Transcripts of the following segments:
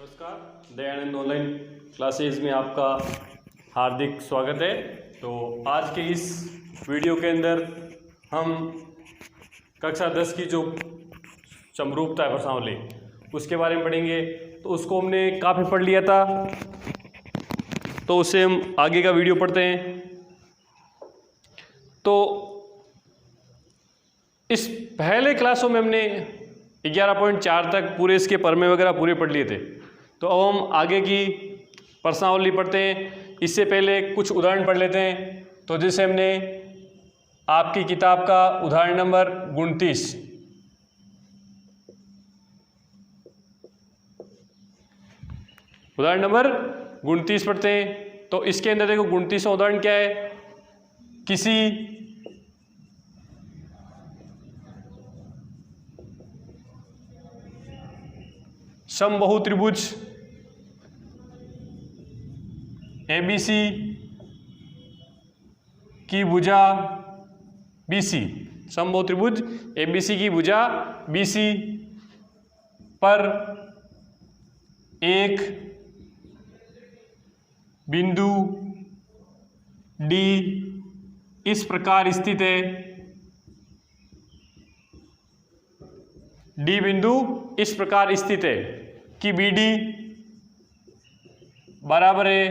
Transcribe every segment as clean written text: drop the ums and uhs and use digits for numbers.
नमस्कार, Dayanand online classes में आपका हार्दिक स्वागत है। तो आज के इस वीडियो के अंदर हम कक्षा 10 की जो समरूपता है प्रश्नावली उसके बारे में पढ़ेंगे। तो उसको हमने काफ़ी पढ़ लिया था, तो उससे हम आगे का वीडियो पढ़ते हैं। तो इस पहले क्लासों में हमने 11.4 तक पूरे इसके परमे वगैरह पूरे पढ़ लिए थे। तो अब हम आगे की प्रश्नावली पढ़ते हैं। इससे पहले कुछ उदाहरण पढ़ लेते हैं। तो जैसे हमने आपकी किताब का उदाहरण नंबर 29, उदाहरण नंबर 29 पढ़ते हैं। तो इसके अंदर देखो 29वां उदाहरण क्या है। किसी समबाहु त्रिभुज ABC की भुजा BC, समबाहु त्रिभुज ABC की भुजा BC पर एक बिंदु D इस प्रकार स्थित है। D बिंदु इस प्रकार स्थित है कि BD बराबर है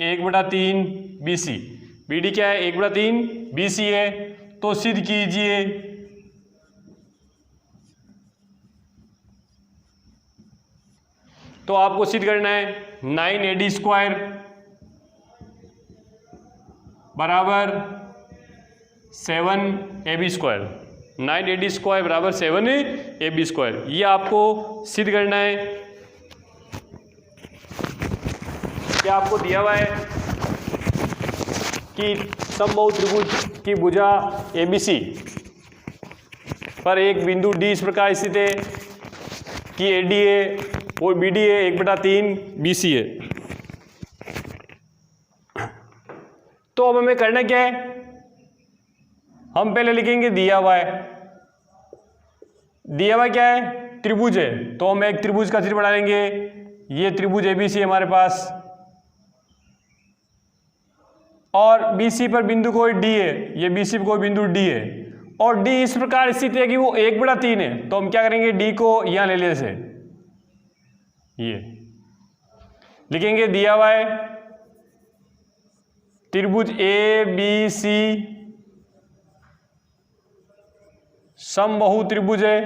1/3 BC। BD क्या है? 1/3 BC है। तो सिद्ध कीजिए तो आपको सिद्ध करना है 9AD² बराबर 7AB²। 9AD² बराबर 7AB²। ये आपको सिद्ध करना है। क्या आपको दिया हुआ है कि समबाहु त्रिभुज की भुजा ABC पर एक बिंदु D इस प्रकार स्थित है कि AD है और BD है 1/3 BC है। तो अब हमें करना क्या है? हम पहले लिखेंगे दिया हुआ है। दिया हुआ क्या है? त्रिभुज है। तो हम एक त्रिभुज का चित्र बना लेंगे। ये त्रिभुज ABC है हमारे पास और BC पर बिंदु कोई D है। ये BC पर कोई बिंदु D है और D इस प्रकार स्थित है कि वो 1/3 है। तो हम क्या करेंगे? D को यहां ले लेने से ये लिखेंगे दिया हुआ है त्रिभुज ABC समबाहु त्रिभुज है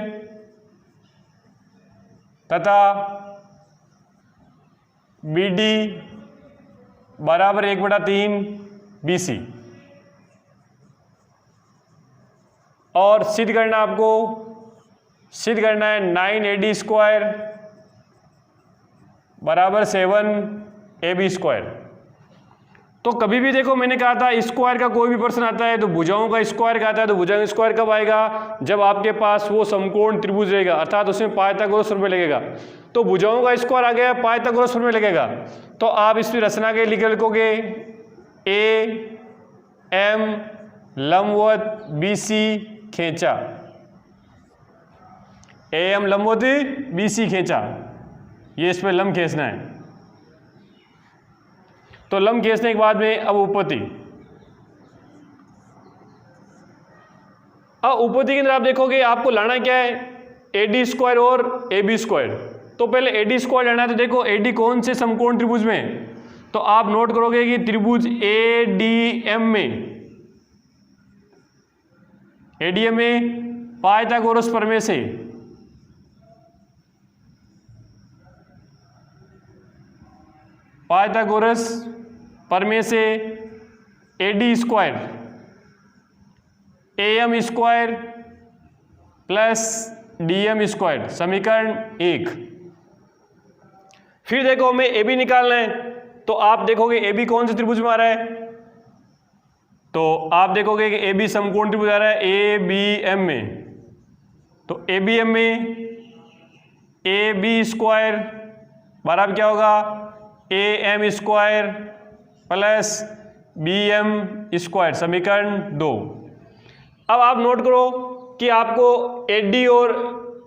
तथा BD बराबर 1/3 BC। और सिद्ध करना आपको सिद्ध करना है 9AD² बराबर 7AB²। तो कभी भी देखो मैंने कहा था स्क्वायर का कोई भी प्रश्न आता है तो भुजाओं का स्क्वायर का आता है। तो भुजाओं का स्क्वायर कब आएगा? जब आपके पास वो समकोण त्रिभुज रहेगा, अर्थात उसमें पाइथागोरस प्रमेय लगेगा। तो भुजाओं का स्क्वायर आ गया, पाइथागोरस प्रमेय लगेगा। तो आप इसमें रचना के लिए लिखोगे AM लंबवत BC खींचा। AM लंबवत BC खींचा। ये इस पे लंब खींचना है। तो लंब खींचने के बाद में अब उपपत्ति। अब उपपत्ति के अंदर आप देखोगे आपको लाना क्या है? AD² और AB²। तो पहले AD² लाना है। तो देखो AD कौन से समकोण त्रिभुज में? तो आप नोट करोगे कि त्रिभुज ADM में पाइथागोरस प्रमेय से AD² AM² प्लस DM² समीकरण 1। फिर देखो हमें AB निकालना है। तो आप देखोगे AB कौन से त्रिभुज में आ रहा है? तो आप देखोगे कि AB समकोण त्रिभुज आ रहा है ABM में। तो ABM में AB² बराबर क्या होगा? AM² प्लस BM² समीकरण 2। अब आप नोट करो कि आपको AD और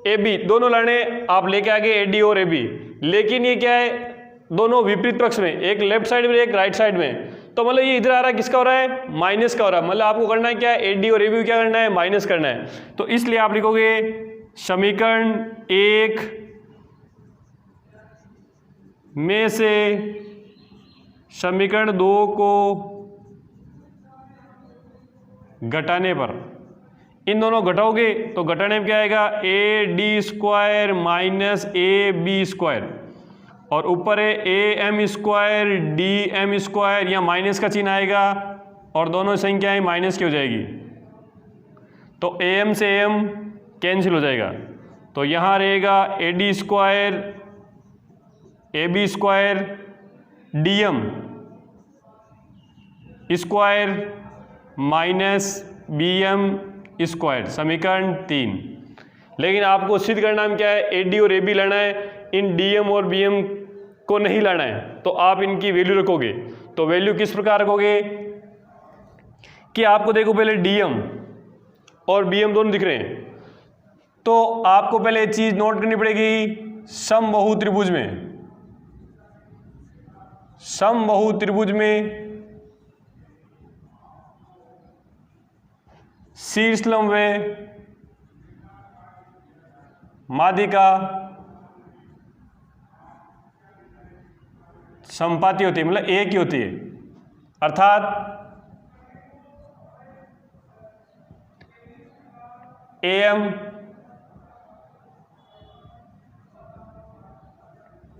ए बी दोनों लाने आप लेके आ गए, ए डी और ए बी, लेकिन ये क्या है, दोनों विपरीत पक्ष में, एक लेफ्ट साइड में एक राइट साइड में। तो मतलब ये इधर आ रहा है, किसका हो रहा है, माइनस का हो रहा है। मतलब आपको करना है क्या है, ए डी और ए बी क्या करना है, माइनस करना है। तो इसलिए आप लिखोगे समीकरण 1 में से समीकरण 2 को घटाने पर, इन दोनों घटाओगे तो घटाने में क्या आएगा, A D square minus A B square, और ऊपर है A M square D M square, या माइनस का चिन्ह आएगा और दोनों संख्याएं माइनस की हो जाएगी। तो ए एम से ए एम कैंसिल हो जाएगा। तो यहाँ रहेगा A D square A B square D M square minus B M square, समीकरण 3। लेकिन आपको सिद्ध करना में क्या है, ए डी और ए बी लेना है, इन डी एम और बी एम को नहीं लाना है। तो आप इनकी वैल्यू रखोगे। तो वैल्यू किस प्रकार रखोगे कि आपको देखो पहले डी एम और बी एम दोनों दिख रहे हैं, तो आपको पहले एक चीज नोट करनी पड़ेगी, समबाहु त्रिभुज में, समबाहु त्रिभुज में शीर्षलंब व माध्यिका संपाती होती है, मतलब एक ही होती है। अर्थात ए एम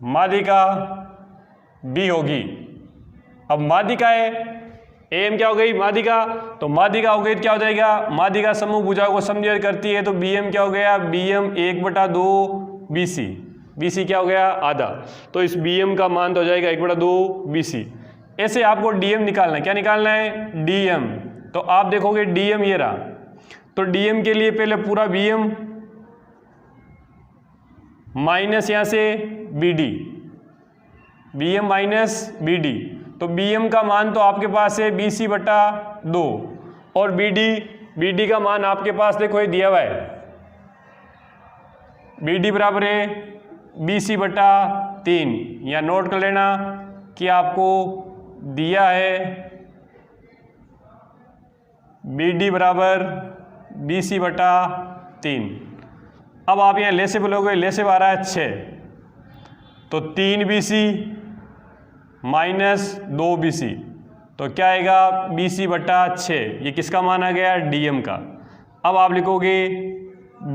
माध्यिका बी होगी। अब माध्यिका है, ए एम क्या हो गई, माध्यिका, तो माध्यिका हो गई तो क्या हो जाएगा, माध्यिका समूह भुजा को समद्विभाजित करती है। तो बी एम क्या हो गया, B M 1/2 B C, B C क्या हो गया, आधा। तो इस बी एम का मान तो हो जाएगा 1/2 बी सी। ऐसे आपको डी एम निकालना है, क्या निकालना है, डी एम। तो आप देखोगे डी एम ये रहा, तो डी एम के लिए पहले पूरा बी एम माइनस यहाँ से B D, B M minus B D. तो बी एम का मान तो आपके पास है BC/2, और बी डी का मान आपके पास देखो ये दिया हुआ है, बी डी बराबर है BC/3। या नोट कर लेना कि आपको दिया है बी डी बराबर BC/3। अब आप यहाँ लेसे बोलोगे, लेसे आ रहा है 6, तो 3 BC माइनस 2 BC, तो क्या आएगा BC/6। ये किसका मान आ गया, DM का। अब आप लिखोगे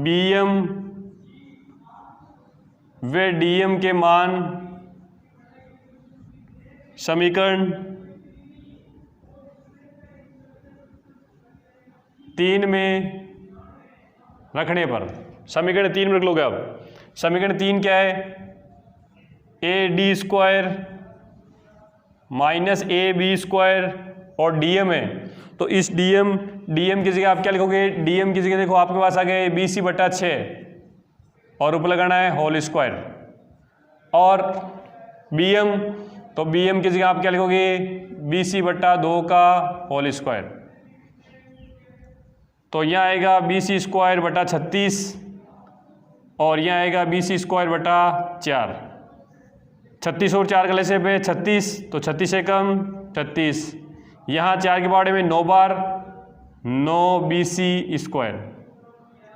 BM व DM के मान समीकरण 3 में रखने पर, समीकरण 3 में रख लोगे। अब समीकरण 3 क्या है, AD square minus AB square और DM है। तो इस DM की जगह आप क्या लिखोगे, DM की जगह देखो आपके पास आ गए BC/6 और ऊपर लगाना है होल स्क्वायर, और BM, तो BM की जगह आप क्या लिखोगे, BC/2 का होल स्क्वायर। तो यहाँ आएगा BC²/36 और यहाँ आएगा BC²/4। 36 और 4 गले से पे 36, तो 36 से कम 36, यहाँ 4 के बारे में 9 बार 9 BC²।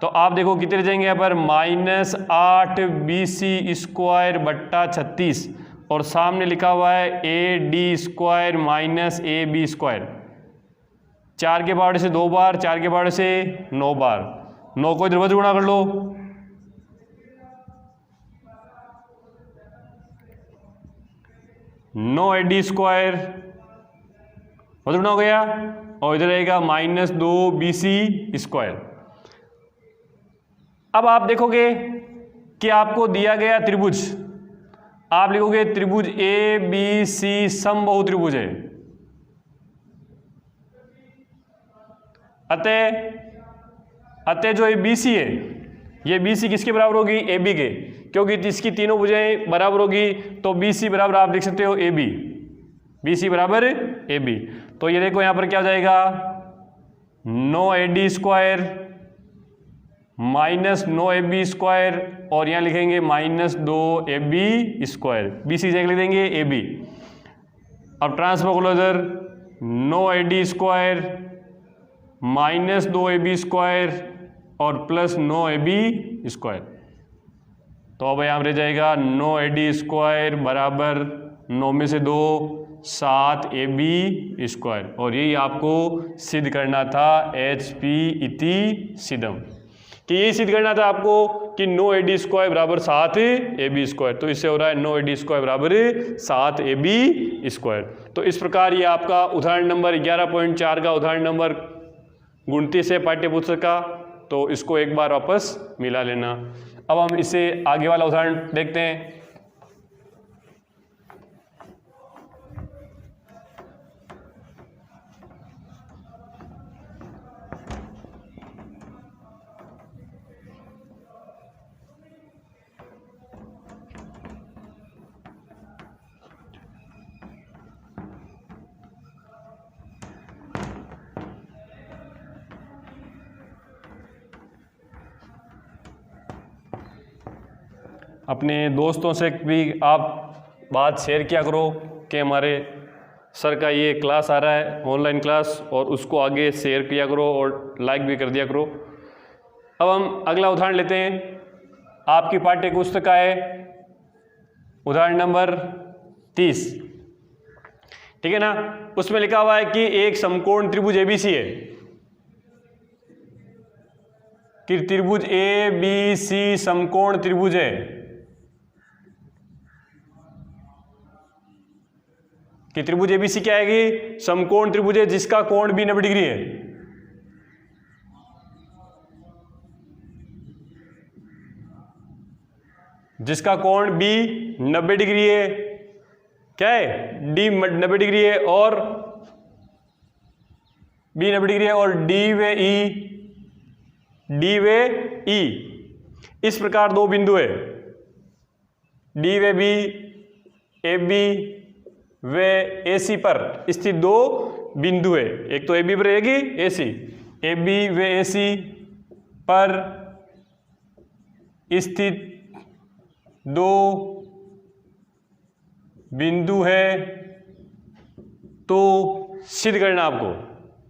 तो आप देखो कितने जाएंगे यहाँ पर, -8 BC²/36, और सामने लिखा हुआ है AD² माइनस AB²। 4 के बारे से 2 बार, 4 के बारे से 9 बार, 9 को इधर वध गुणा कर लो, नो AD² वध हो गया, और इधर रहेगा -2 BC²। अब आप देखोगे कि आपको दिया गया त्रिभुज, आप लिखोगे त्रिभुज ABC समबाहु त्रिभुज है। अतः जो ये BC है, ये BC किसके बराबर होगी, AB के, क्योंकि इसकी तीनों भुजाएं बराबर होगी। तो BC बराबर आप लिख सकते हो AB, BC बराबर AB। तो ये देखो यहाँ पर क्या हो जाएगा, 9 AD² -9ab² और यहाँ लिखेंगे -2ab², बी सी जगह लिख देंगे ab। अब ट्रांसफर क्लोजर 9ad² -2ab² और प्लस 9ab²। तो अब यहाँ रह जाएगा 9ad² बराबर 9 में से 2 7ab² और यही आपको सिद्ध करना था HP इति सिद्धम, कि यही सिद्ध करना था आपको कि 9ad² बराबर 7ab²। तो इससे हो रहा है 9ad² बराबर 7ab²। तो इस प्रकार ये आपका उदाहरण नंबर 11.4 का उदाहरण नंबर 29 है पाठ्य पुस्तक का। तो इसको एक बार वापस मिला लेना। अब हम इसे आगे वाला उदाहरण देखते हैं। अपने दोस्तों से भी आप बात शेयर किया करो कि हमारे सर का ये क्लास आ रहा है ऑनलाइन क्लास, और उसको आगे शेयर किया करो और लाइक भी कर दिया करो। अब हम अगला उदाहरण लेते हैं। आपकी पाठ्य पुस्तक का है उदाहरण नंबर 30, ठीक है ना। उसमें लिखा हुआ है कि एक समकोण त्रिभुज ABC है, कि त्रिभुज ABC समकोण त्रिभुज है, कि त्रिभुज ABC क्या है कि समकोण त्रिभुज है जिसका कोण भी 90 डिग्री है। जिसका कोण भी 90 डिग्री है, क्या है D 90 डिग्री है और B 90 डिग्री है और D व E इस प्रकार दो बिंदु है, D व B AB वे AC पर स्थित दो बिंदु है। एक तो AB पर रहेगी AC, AB वे AC पर स्थित दो बिंदु है। तो सिद्ध करना आपको,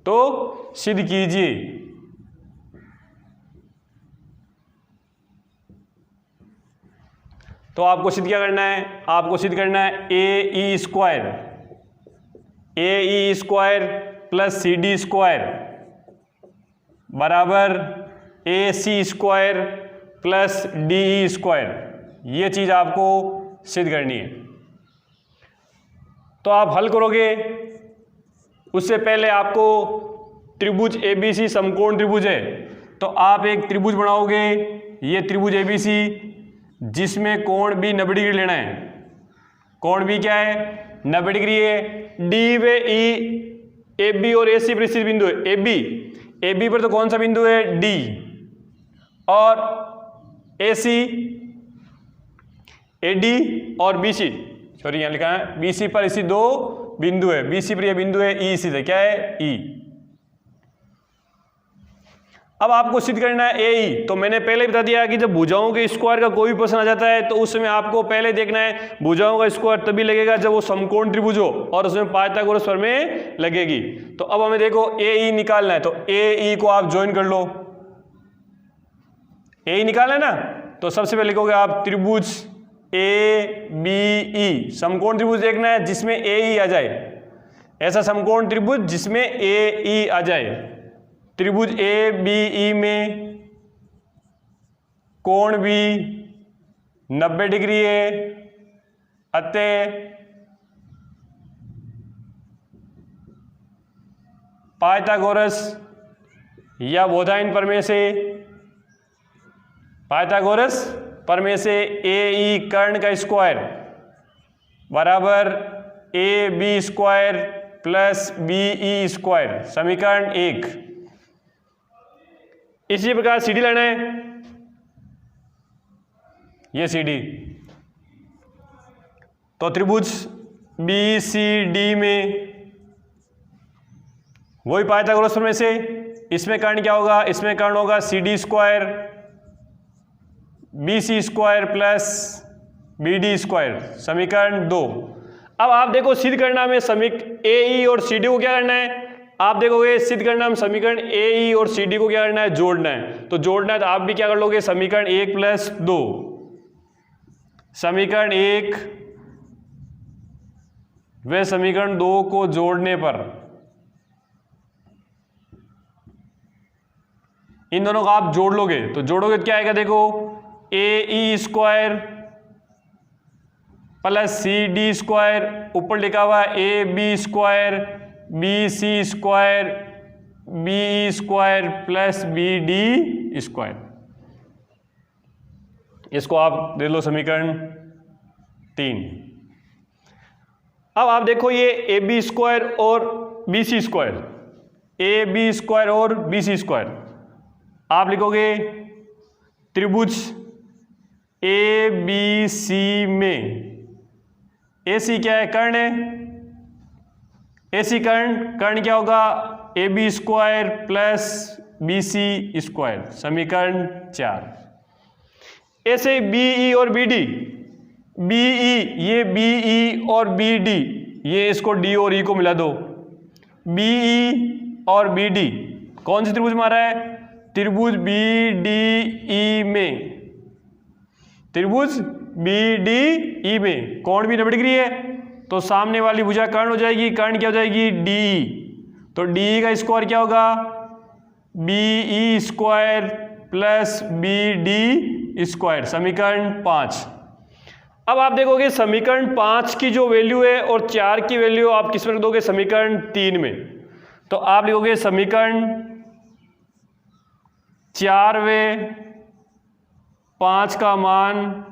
तो सिद्ध कीजिए। तो आपको सिद्ध क्या करना है, आपको सिद्ध करना है AE² प्लस CD² बराबर AC² प्लस DE²। ये चीज आपको सिद्ध करनी है। तो आप हल करोगे, उससे पहले आपको त्रिभुज ABC समकोण त्रिभुज है, तो आप एक त्रिभुज बनाओगे। ये त्रिभुज ABC जिसमें कोण भी 90 डिग्री लेना है। कोण भी क्या है 90 डिग्री है। D व E AB और AC पर स्थित बिंदु है। AB पर तो कौन सा बिंदु है D, और AC AD और BC, सॉरी यहां लिखा है BC पर स्थित दो बिंदु है। BC पर यह बिंदु है E, सीधे क्या है E। अब आपको सिद्ध करना है AE। तो मैंने पहले बता दिया कि जब भुजाओं के स्क्वायर का कोई भी प्रश्न आ जाता है तो उसमें आपको पहले देखना है भुजाओं का स्क्वायर तभी लगेगा जब वो समकोण त्रिभुज हो और उसमें पाइथागोरस प्रमेय लगेगी। तो अब हमें देखो AE निकालना है, तो AE को आप ज्वाइन कर लो। AE निकालना है ना, तो सबसे पहले लिखोगे आप त्रिभुज ABE। समकोण त्रिभुज देखना है जिसमें AE आ जाए, ऐसा समकोण त्रिभुज जिसमें AE आ जाए। त्रिभुज ABE में कोण भी 90 डिग्री है, अतः पाइथागोरस या बोधायन प्रमेय से AE कर्ण का स्क्वायर बराबर AB² प्लस BE², समीकरण 1। इसी प्रकार CD लेना है, ये CD। तो त्रिभुज BCD में वही पाइथागोरस प्रमेय से इसमें कर्ण क्या होगा, इसमें कर्ण होगा CD² B C square plus B D square, समीकरण 2। अब आप देखो सिद्ध करना में ए ई और सी डी को क्या करना है, आप देखोगे सिद्ध करना में समीकरण ए ई और सी डी को क्या करना है, जोड़ना है। तो जोड़ना है तो आप भी क्या कर लोगे, समीकरण 1 प्लस 2, समीकरण 1 व समीकरण 2 को जोड़ने पर इन दोनों को आप जोड़ लोगे तो जोड़ोगे तो क्या आएगा, देखो A E square plus C D square, ऊपर लिखा हुआ है A B square B C square B square plus B D square. इसको आप दे लो समीकरण 3। अब आप देखो ये ए बी स्क्वायर और B C square, A B square और बी सी स्क्वायर, आप लिखोगे त्रिभुज ए बी सी में ए सी क्या है, कर्ण है, ए सी कर्ण क्या होगा, A B square plus B C square, समीकरण 4। ऐसे बी ई और बी डी, बी ई ये बी ई और बी डी, ये इसको डी और ई को मिला दो, बी ई और बी डी कौन सी त्रिभुज मारा है, त्रिभुज बी डी ई में, त्रिभुज बी डी ई में कोण भी 90 डिग्री है, तो सामने वाली भुजा कर्ण हो जाएगी, कर्ण क्या हो जाएगी, डी, तो डी का स्क्वायर क्या होगा, B E square plus B D square, समीकरण 5। अब आप देखोगे समीकरण 5 की जो वैल्यू है और 4 की वैल्यू आप किस में रख दोगे, समीकरण 3 में, तो आप लिखोगे समीकरण 4 व 5 का मान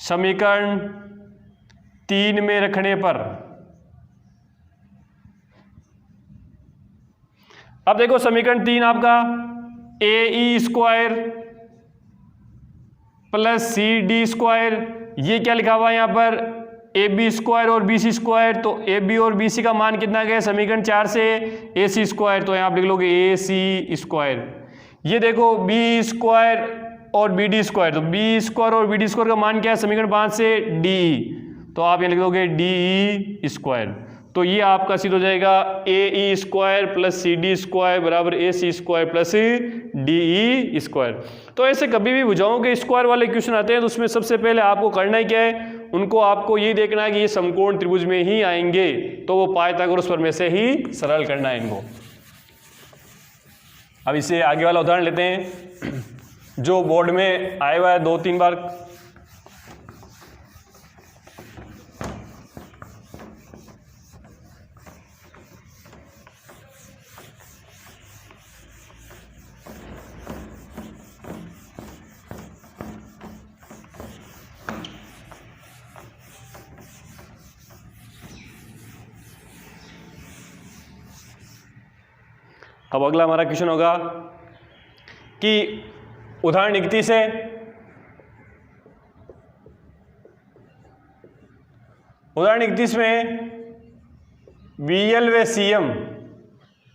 समीकरण 3 में रखने पर, अब देखो समीकरण 3 आपका A E square plus C D square, ये क्या लिखा हुआ है यहाँ पर, ए बी स्क्वायर और बी सी स्क्वायर, तो ए बी और बी सी का मान कितना गया समीकरण 4 से, ए सी स्क्वायर, तो यहाँ आप लिख लोगे ए सी स्क्वायर। ये देखो बी स्क्वायर और बी डी स्क्वायर, तो बी स्क्वायर और बी डी स्क्वायर का मान क्या है समीकरण 5 से, डी ई, तो आप यहाँ लिख दोगे डी ई स्क्वायर। तो ये आपका सिद्ध हो जाएगा A E square plus C D square बराबर A C square plus D E square. तो ऐसे कभी भी भुजाओं के स्क्वायर वाले क्वेश्चन आते हैं तो उसमें सबसे पहले आपको करना ही क्या है, उनको आपको ये देखना है कि ये समकोण त्रिभुज में ही आएंगे, तो वो पाइथागोरस प्रमेय से ही सरल करना है इनको। अब इसे आगे वाला उदाहरण लेते हैं जो बोर्ड में आया हुआ है 2-3 बार। अब अगला हमारा क्वेश्चन होगा कि उदाहरण 31 है, उदाहरण 31 में बीएल व सीएम,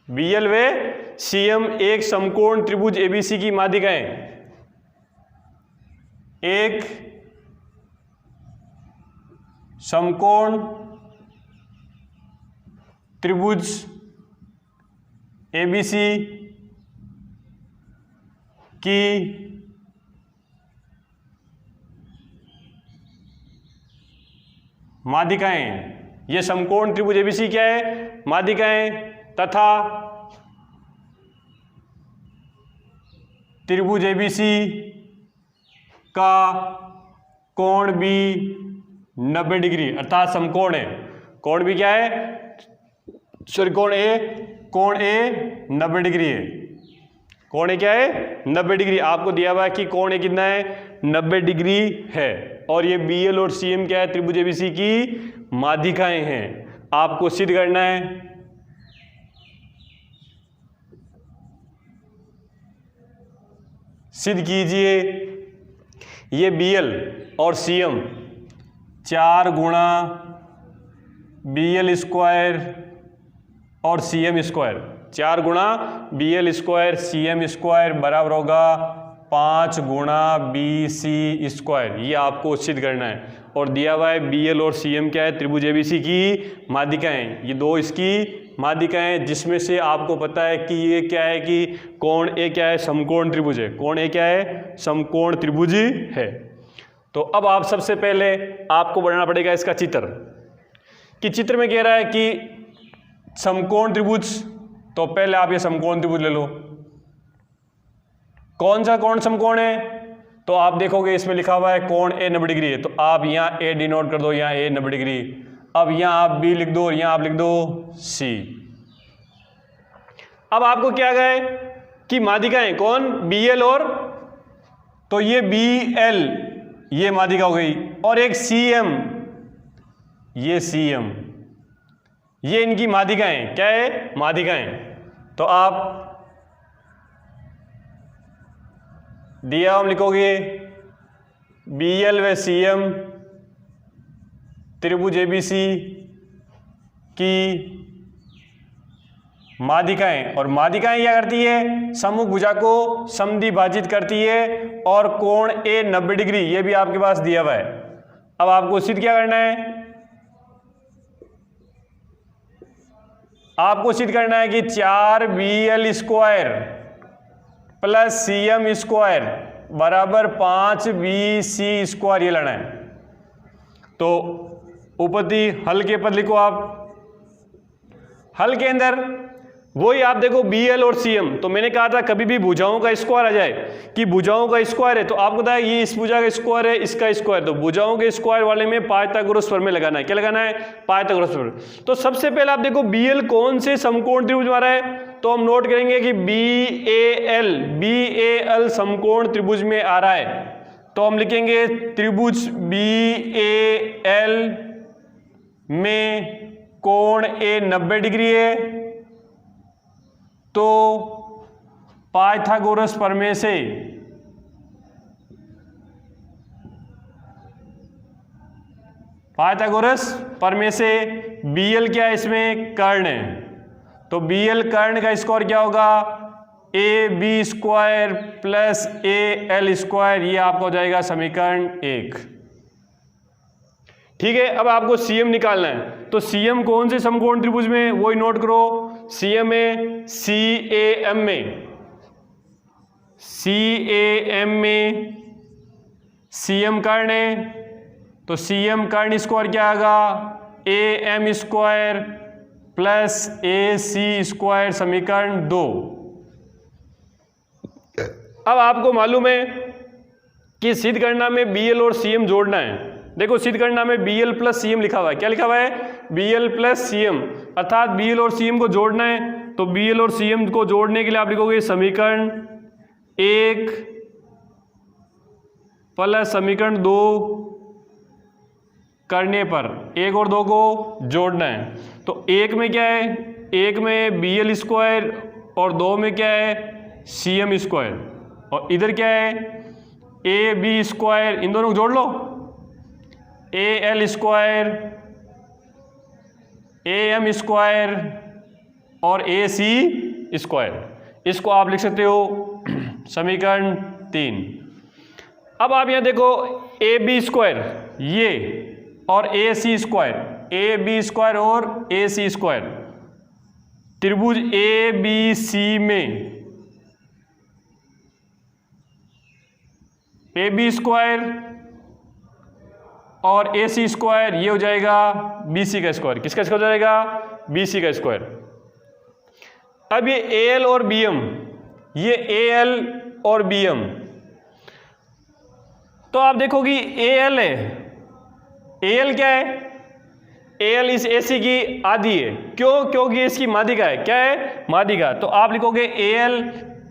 बीएल व सीएम एक समकोण त्रिभुज एबीसी की माध्यिकाएं, एक समकोण त्रिभुज एबीसी की माध्यिकाएं, ये समकोण त्रिभुज एबीसी क्या है, माध्यिकाएं, तथा त्रिभुज एबीसी का कोण भी 90 डिग्री, अर्थात समकोण है, कोण भी क्या है, सॉरी कोण ए 90 डिग्री है, कोण ए क्या है 90 डिग्री, आपको दिया हुआ है कि कोण ए कितना है 90 डिग्री है, और ये बीएल और सीएम क्या है, त्रिभुज एबीसी की माध्यिकाएं हैं। आपको सिद्ध करना है, सिद्ध कीजिए ये बीएल और सीएम 4 गुणा बीएल स्क्वायर और सीएम स्क्वायर, 4 गुणा बीएल स्क्वायर सीएम स्क्वायर बराबर होगा 5 गुणा BC स्क्वायर, ये आपको सिद्ध करना है। और दिया हुआ है BL और CM क्या है, त्रिभुज ABC की माध्यिकाएं, ये दो इसकी माध्यिकाएं, जिसमें से आपको पता है कि ये क्या है कि कोण A क्या है, समकोण त्रिभुज है। कोण A क्या है, समकोण त्रिभुज है। तो अब आप सबसे पहले आपको बनाना पड़ेगा इसका चित्र, कि चित्र में कह रहा है कि समकोण त्रिभुज, तो पहले आप ये समकोण त्रिभुज ले लो। कौन सा कोण समकोण है, तो आप देखोगे इसमें लिखा हुआ है कोण A 90 डिग्री है, तो आप यहाँ A डिनोट कर दो, यहाँ A 90 डिग्री। अब यहाँ आप B लिख दो और यहाँ आप लिख दो C। अब आपको क्या गए कि माध्यिकाएं कौन, BL और, तो ये BL ये माध्यिका हो गई, और एक CM, ये CM, ये इनकी माध्यिकाएं क्या है, माध्यिकाएं। तो आप दिया हम लिखोगे BL व CM त्रिभुज ABC की माध्यिकाएं, और माध्यिकाएं क्या करती है, सम्मुख भुजा को समद्विभाजित करती है, और कोण A 90 डिग्री ये भी आपके पास दिया हुआ है। अब आपको सिद्ध क्या करना है, आपको सिद्ध करना है कि 4BL square plus CM square बराबर 5BC स्क्वायर, ये लेना है। तो उपपत्ति हल के पद लिखो आप। हल के अंदर वही आप देखो BL और CM, तो मैंने कहा था कभी भी भुजाओं का स्क्वायर आ जाए कि भुजाओं का स्क्वायर है, तो आपको पता है ये इस भुजा का स्क्वायर है, इसका स्क्वायर, तो भुजाओं के स्क्वायर वाले में पाइथागोरस प्रमेय लगाना है। क्या लगाना है, पाइथागोरस प्रमेय। तो सबसे पहले आप देखो BL कौन से समकोण त्रिभुज हमारा है, तो हम नोट करेंगे कि BAL समकोण त्रिभुज में आ रहा है, तो हम लिखेंगे त्रिभुज BAL में कोण A 90 डिग्री है, तो पाइथागोरस प्रमेय से BL क्या है, इसमें कर्ण है, तो BL कर्ण का स्क्वायर क्या होगा, AB square plus AL square, ये आपका हो जाएगा समीकरण 1। ठीक है। अब आपको CM निकालना है, तो CM कौन से समकोण त्रिभुज में, वही नोट करो। CM में CAM में CM कर्ण है, तो CM कर्ण स्क्वायर क्या आएगा, AM square plus AC square, समीकरण 2। अब आपको मालूम है कि सिद्ध गणना में BL और CM जोड़ना है। देखो सिद्ध गणना में BL प्लस CM लिखा हुआ है, क्या लिखा हुआ है, BL प्लस CM, अर्थात BL और CM को जोड़ना है। तो BL और CM को जोड़ने के लिए आप लिखोगे समीकरण 1 प्लस समीकरण 2 करने पर 1 और 2 को जोड़ना है। तो 1 में क्या है, 1 में BL स्क्वायर और 2 में क्या है, CM स्क्वायर, और इधर क्या है AB स्क्वायर, इन दोनों को जोड़ लो, AL स्क्वायर, AM स्क्वायर और AC स्क्वायर, इसको आप लिख सकते हो समीकरण 3। अब आप यहाँ देखो AB स्क्वायर ये और AC स्क्वायर, AB स्क्वायर और AC स्क्वायर त्रिभुज ABC में AB स्क्वायर और AC स्क्वायर, ये हो जाएगा BC का स्क्वायर। किसका स्क्वायर हो जाएगा, BC का स्क्वायर। अब ये AL और BM, ये AL और BM, तो आप देखोगे AL है, AL क्या है, AL इस AC की आधी है, क्यों, क्योंकि इसकी माध्यिका है, क्या है, माध्यिका। तो आप लिखोगे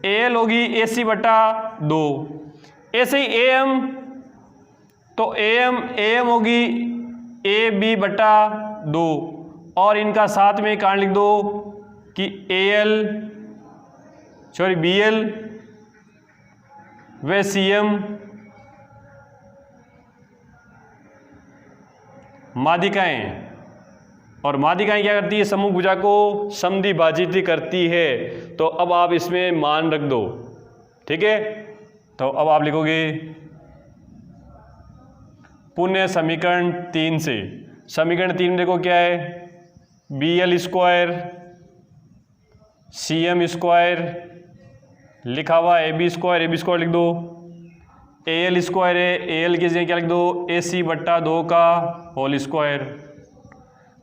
AL होगी AC बटा 2, ऐसे ही AM, तो AM होगी AB बटा 2, और इनका साथ में कारण लिख दो कि BL व CM माध्यिकाएं, और माध्यिकाएं क्या करती है, सम्मुख भुजा को समद्विभाजित करती है। तो अब आप इसमें मान रख दो, ठीक है। तो अब आप लिखोगे पुनः समीकरण 3 से, समीकरण 3 देखो क्या है, BL स्क्वायर CM स्क्वायर लिखा हुआ AB स्क्वायर लिख दो, AL स्क्वायर है, AL की जगह क्या लिख दो, AC बट्टा 2 का होल स्क्वायर,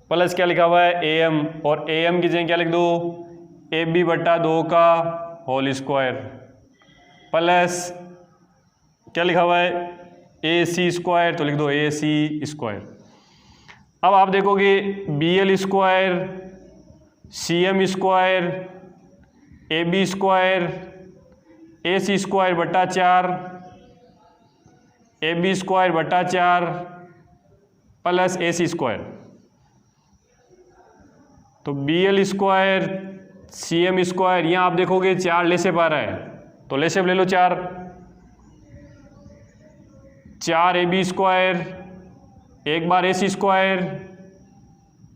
प्लस क्या लिखा हुआ है AM, और AM की जगह क्या लिख दो, AB बट्टा 2 का होल स्क्वायर, प्लस क्या लिखा हुआ है AC स्क्वायर, तो लिख दो AC स्क्वायर। अब आप देखोगे BL square CM square AB square AC square बट्टा 4 AB स्क्वायर बट्टा 4 प्लस AC स्क्वायर, तो BL स्क्वायर CM स्क्वायर, यहाँ आप देखोगे 4 लेसेप आ रहा है, तो लेसेप ले लो 4 AB स्क्वायर, एक बार AC स्क्वायर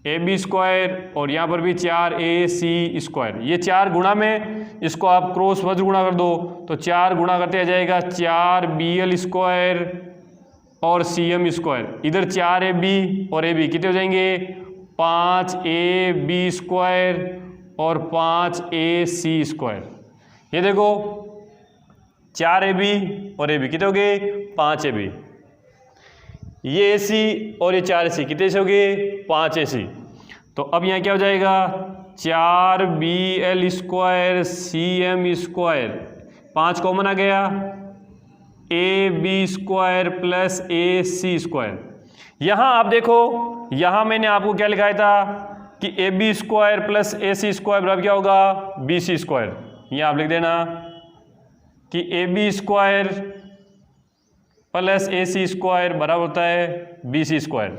AB स्क्वायर, और यहाँ पर भी 4 AC स्क्वायर। ये 4 गुणा में इसको आप क्रॉस वज्र गुणा कर दो, तो 4 गुणा करते आ जाएगा 4 BL स्क्वायर और CM स्क्वायर, इधर 4 AB और AB कितने हो जाएंगे 5 AB स्क्वायर और 5 AC स्क्वायर। ये देखो 4 AB और AB कितने हो गए 5 AB, ये AC और ये 4 AC कितने से हो गए 5 AC। तो अब यहाँ क्या हो जाएगा 4 BL square CM square, 5 common आ गया, AB square plus AC square. यहाँ आप देखो, यहाँ मैंने आपको क्या लिखाया था कि AB square plus AC square बराबर क्या होगा BC स्क्वायर। यहाँ आप लिख देना कि AB square plus AC square बराबर होता है BC स्क्वायर।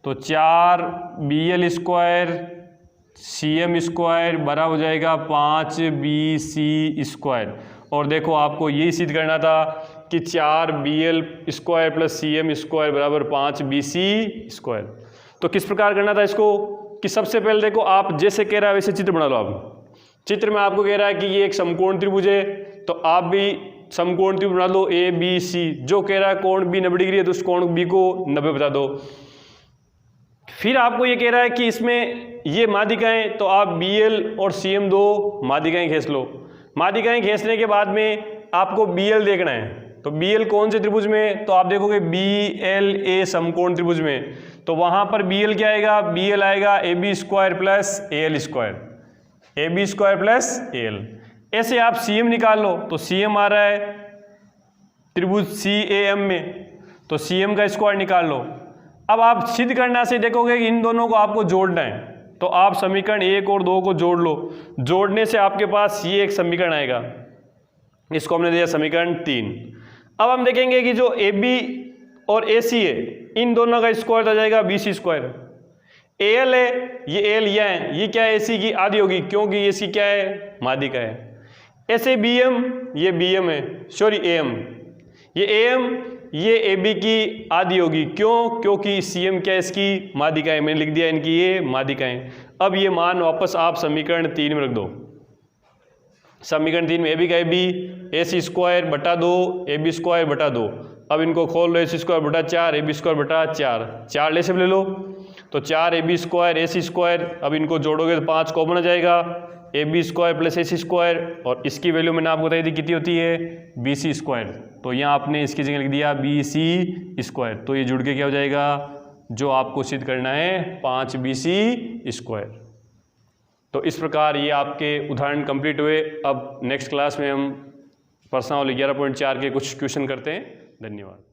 तो 4 BL स्क्वायर CM स्क्वायर बराबर हो जाएगा 5 BC स्क्वायर। और देखो आपको यही सिद्ध करना था कि 4 BL square plus CM square बराबर 5 BC स्क्वायर। तो किस प्रकार करना था इसको कि सबसे पहले देखो आप जैसे कह रहा है वैसे चित्र बना लो। आप चित्र में आपको कह रहा है कि ये एक समकोण त्रिभुज है, तो आप भी समकोण त्रिभुज बना लो ABC। जो कह रहा है कोण B 90 डिग्री है तो उस कोण B को 90 बता दो। फिर आपको ये कह रहा है कि इसमें ये माध्यिकाएं, तो आप BL और CM दो माध्यिकाएं खींच लो। माध्यिकाएं खींचने के बाद में आपको BL देखना है, तो BL कौन से त्रिभुज में, तो आप देखोगे BLA समकोण त्रिभुज में, तो वहां पर BL क्या आएगा, BL आएगा AB square plus AL square, AB square plus AL। ऐसे आप CM निकाल लो, तो CM आ रहा है त्रिभुज CAM में, तो CM का स्क्वायर निकाल लो। अब आप सिद्ध करना से देखोगे कि इन दोनों को आपको जोड़ना है, तो आप समीकरण 1 और 2 को जोड़ लो। जोड़ने से आपके पास ये एक समीकरण आएगा, इसको हमने दिया समीकरण 3। अब हम देखेंगे कि जो AB और AC है इन दोनों का स्क्वायर आ जाएगा BC स्क्वायर। AL है, ये AL यह है, ये क्या है AC की आधी होगी क्योंकि AC क्या है माध्यिका है। ऐसे BM, ये BM है, सॉरी AM, ये AM ये AB की आधी होगी क्यों, क्योंकि CM क्या है इसकी माध्यिकाएं, मैंने लिख दिया इनकी ये माध्यिकाएं। अब ये मान वापस आप समीकरण 3 में रख दो। समीकरण 3 में AB का AB AC स्क्वायर बटा 2 AB स्क्वायर बटा 2। अब इनको खोल लो, AC स्क्वायर बटा 4 AB स्क्वायर बटा 4, 4 ले से ले लो, तो 4 AB स्क्वायर AC स्क्वायर। अब इनको जोड़ोगे तो 5 कॉमन आ जाएगा, AB square plus AC square, और इसकी वैल्यू मैंने आपको बताई थी कितनी होती है BC स्क्वायर, तो यहाँ आपने इसकी जगह लिख दिया BC स्क्वायर। तो ये जुड़ के क्या हो जाएगा, जो आपको सिद्ध करना है 5 BC स्क्वायर। तो इस प्रकार ये आपके उदाहरण कंप्लीट हुए। अब नेक्स्ट क्लास में हम प्रश्नावली 11.4 के कुछ क्वेश्चन करते हैं। धन्यवाद।